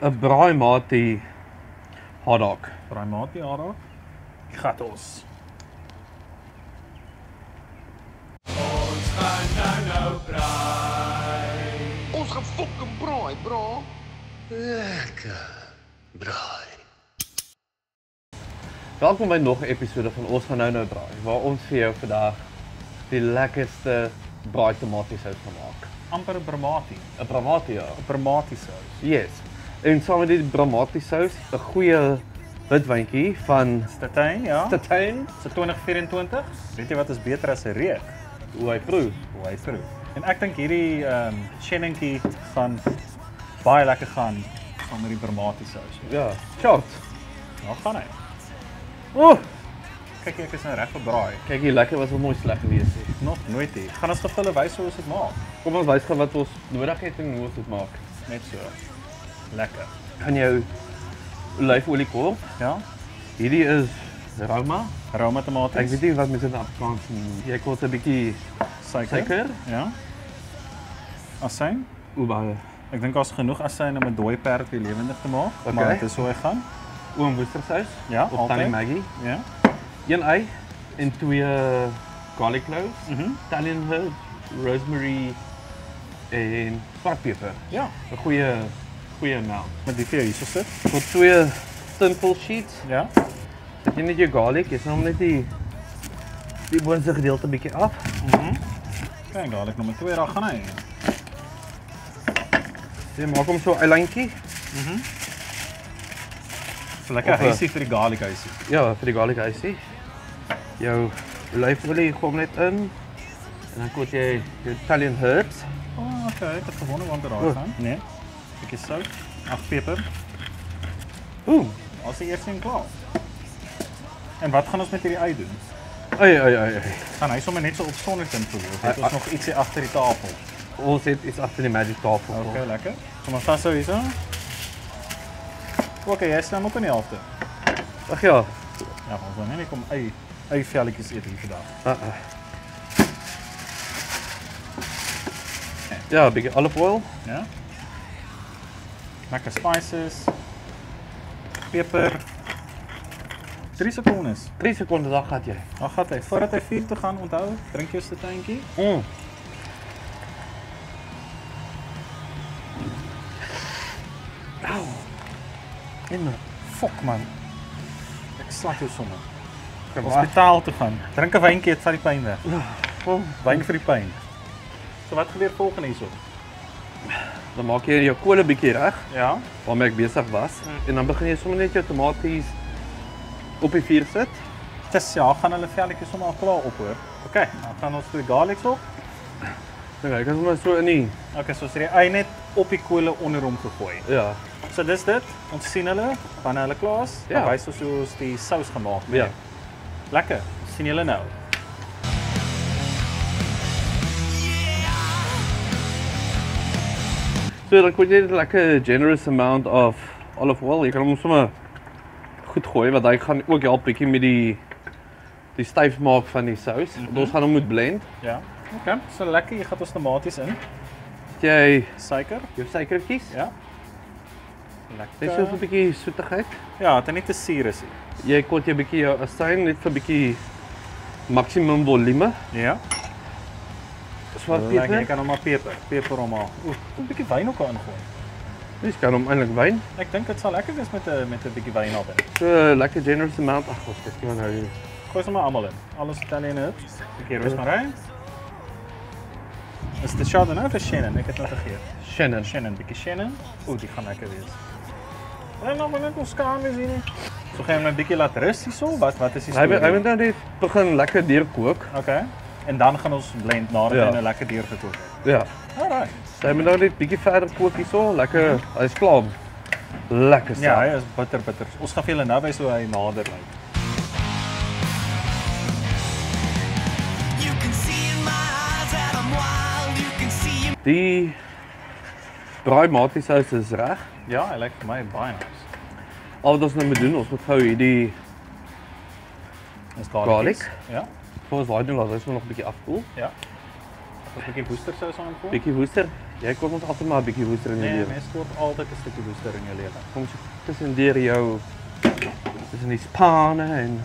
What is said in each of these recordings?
'n braaimaatie hotdog. Braaimaatie hotdog. Gatos. Ons gaan nou braai. Ons gaan fucking braai, bro. Lekker braai. Welkom by nog 'n episode van Ons gaan nou braai, waar ons vir jou vandag die lekkerste braai tomatiesous gaan maak. Amper 'n bramatie. 'n Bramatie, ja. 'n Bramatiesous. Yes. En saam met die bramaatiesous, 'n goeie witwyntjie van Statijn, ja. Statijn. Se 2024. Weet jy wat is beter as 'n reuk? Hoe hy proe. Hoe hy proe. En ek dink hierdie Shannonkie gaan baie lekker gaan saam met die Bramatiesous. Ja, short. Nou gaan hy. Kyk, ek is nou reg vir braai. Kyk hier, lekker was wel mooi sleg gewees nie. Nog nooit hier. Gaan ons gevulle wys hoe ons dit maak. Kom ons wys gou wat ons nodig het en hoe ons dit maak. Net so. Lekker. Gaan jou olyfolie koop. Ja. Hierdie is Roma. Roma tomaties. Ek weet nie wat mense in Afrikaans noem. Jy kort 'n bietjie suiker. Ja. Asyn. Hoe baie? Ek dink daar's genoeg asyn om 'n dooie perd weer lewendig te maak. Okay. Maar dit is hoe hy gaan. Oom woestersous. Ja, of altyd. Tanny Maggie. Ja. 1 ei en 2 garlic cloves, Italian herbs, rosemary en swartpeper. Ja. 'n goeie amount. Met die vir hierso sit. Tot 2 thinful sheets. Ja. Dit jy net jou garlic, jy sny hom net die boonste gedeelte bietjie af. Kyk, dadelik nommer 2 daar gaan hy. Jy maak hom so 'n lyntjie. So lekker Of, huisie vir die garlic huisie. Ja, vir die garlic huisie. Jou olyfolie kom net in. En dan koop jy jou Italian herbs. Oh, okay, ek het gewonder waar dit daar gaan. Nee. Bietjie sout, peper. Oeh, Ons die eerste een klaar. En wat gaan ons met hierdie ei doen? ai. Gaan hy sommer net so op sonnekind verloor. Het ons nog ietsie agter die tafel. Ons het iets agter die magic tafel. Okay, lekker. Kom ons vas so hierso. Okay, jy staan op in die helfte. Ag ja. Ja, ons gaan net kom ei velletjies eet hier vandag. Ja, 'n bietjie olive oil. Ja. Lekker spices. Peper. 3 sekondes. 3 sekondes dan gaan jy. Dan gaan hy. Voordat hy vuur toe gaan, onthou, drink jou statijntjie. Au. En Fok man. Ek slag jou sommer. kom Hospitaal toe gaan. Drink 'n wyntjie, dit vat die pyn weg. Kom. Wyn vir die pyn. So wat gebeur volgende hierso? Dan maak jy jou kolle bietjie reg, Ja. waarmee ek besig was. En dan begin jy sommer net jou tomaties op die vuur sit. Dis ja, gaan hulle velletjies sommer al klaar op hoor. Okay, dan gaan ons die garlics op. Dan kyk ons maar so in die. Okay, so as jy die ei net op die kolle onder hom gegooi. Ja. So dis dit. Ons sien hulle, wanneer hulle klaar is, dan Ja. wys ons hoe ons die sous gemaak het. Ja. Lekker. Sien julle nou. So dan kry jy net 'n lekker generous amount of olive oil. Jy kan hom sommer goed gooi want hy gaan ook help bietjie met die styf maak van die sous. Want ons gaan hom moet blend. Ja. Okay. So lekker, jy gaan ons tomaties in. Jy Suiker. jou suikertjies. Ja. Net so 'n bietjie soetigheid. Ja, dit net te suur is nie. Jy kort jy bietjie jou asyn net vir bietjie maksimum volume. Ja. Swart Lekker, jy peper. kan hom maar peper hom maar. Oeh, 'n bietjie wyn ook aangooi. Dis kan hom eintlik wyn. Ek dink dit sal lekker wees met 'n bietjie wyn albei. So lekker generous amount. Ag, wat dit kan nou. Gooi sommer almal in. Alles Italian herbs. 'n bietjie roosmaryn. Is dit Chardonnay of Shannon? Ek het nou vergeet. Shannon. Shannon, bietjie Shannon. Oeh, die gaan lekker wees. En dan wil ek ons skaam is hier nie. So gaan jy hom net bietjie laat rus hierso. Wat is die Hy storie? moet nou net begin lekker deurkook. Okay. En dan gaan ons blend nadat Ja. hy nou lekker deurgekook het. Ja. Alright. Hy moet nou net bietjie verder kook hierso. Lekker. Hy's klaar. Lekker Ja, saam. hy is bitter. Ons gaan vir julle nou wys hoe hy nader lyk. You can see in my eyes that I'm wild. You can see in Die braaimatiesous is reg. Ja, hy lyk vir my baie nice. Al wat ons nou moet doen, ons moet gou hierdie Ons Garlic? Ja. voor ons daai doen, laat ons nog 'n bietjie afkoel. Ja. Ons 'n bietjie worcestersous aanvoer. Bietjie woester. Jy kort ons altyd maar 'n bietjie woester in jou Nee, lewe. mens kort altyd 'n stukkie woester in jou lewe. Kom so tussen jou tussen die spanne en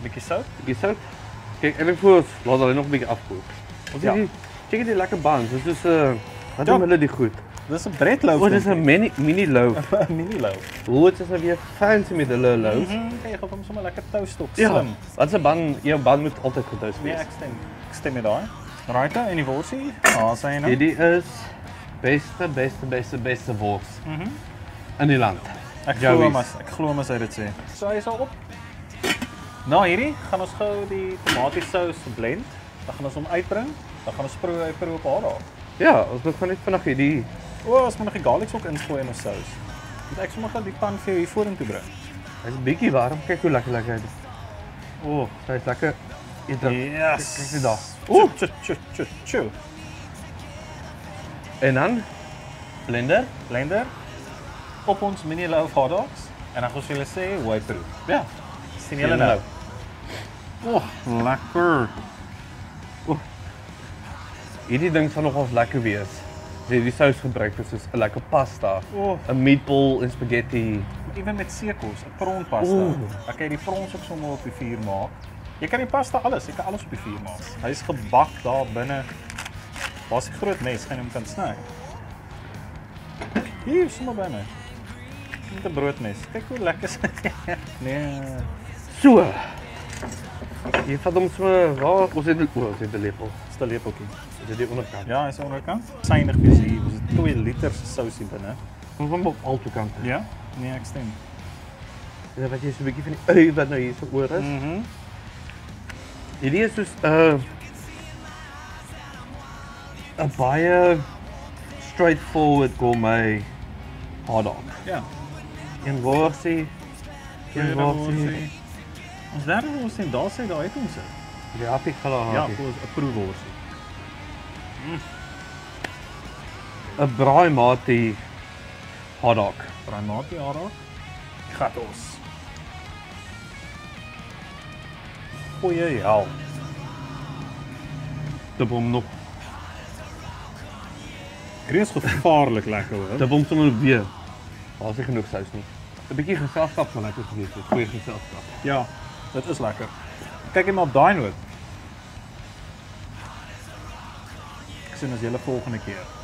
Bietjie sout. bietjie sout. Kyk, eintlik voor ons laat hulle nog 'n bietjie afkoel. Ons Ja. check die lekker buns. Dit is wat Ja. doen hulle die goed? Dis 'n breadloaf. O, dis 'n mini loaf. 'n mini loaf. Hoe dit is nou weer fancy met hulle loaf. Kyk, jy gaan hom sommer lekker toast op. Ja, Slim. wat 'n bun, jou bun moet altyd getoast Nee, wees. ek stem met daai. Raita en die worsie. Daar sê jy nou. Hierdie is beste wors in die land. Ek Joey's. glo mas hy dit sê. So hy is al op. Nou hierdie gaan ons gou die tomatiesous blend. Dan gaan ons hom uitbring. Dan gaan ons proe op haar daar. Ja, ons moet gewoon net vinnig hierdie Ons moet nog die garlics ook ingooi in ons sous. Want ek sommer gaan die pan vir jou hier vorentoe bring. Hy's 'n bietjie warm. Kyk hoe lekker hy is. O, hy's lekker. Yes. Kyk net daar. Oeh, chu. En dan blender. Blender op ons mini loaf hot dogs en dan gaan ons vir julle sê hoe hy proe. Ja. Sien julle nou? O, lekker. O. Hierdie ding sal nogals lekker wees. As jy die sous gebruik vir soos 'n lekker pasta, O, 'n meatball en spaghetti. ewen met seekos, 'n prawnpasta. Oeh. Dan kan jy die prawns ook sommer op die vuur maak. Jy kan die pasta alles, jy kan alles op die vuur maak. Hy's gebak daar binne. Waar's die groot mes, gaan jy hom kan sny. Hier, sommer binne. Met 'n broodmes. Kyk hoe lekker is dit. Nee. So. Jy vat hom so waar ons het 'n lepel. Dis 'n lepeltjie. Dis die onderkant. Ja, hy's aan die onderkant. Synig is hier. Ons het 2 liter sousie binne. Ons hom op albei kante. Ja? Nee, ek stem. En dan wat jy so 'n bietjie van die ui wat nou hier so oor is. Hierdie is soos 'n baie straightforward gourmet hot dog. Ja. Een worsie. Een worsie. Ons derde worsie, daar sê daar het ons dit. Die happie gelaat. Ja, vir ons 'n proeworsie. 'n braaimaatie hot dog. Braaimaatie hot dog. Gatos. Goeie hel. Dit hom nog. Hierdie is gevaarlik lekker hoor. Dit hom sommer weer. Daar's nie genoeg sous nie. 'n Bietjie geselskap sal lekker gewees het. Goeie geselskap. Ja, dit is lekker. Kyk net maar op daai noot. Ek sien ons julle volgende keer.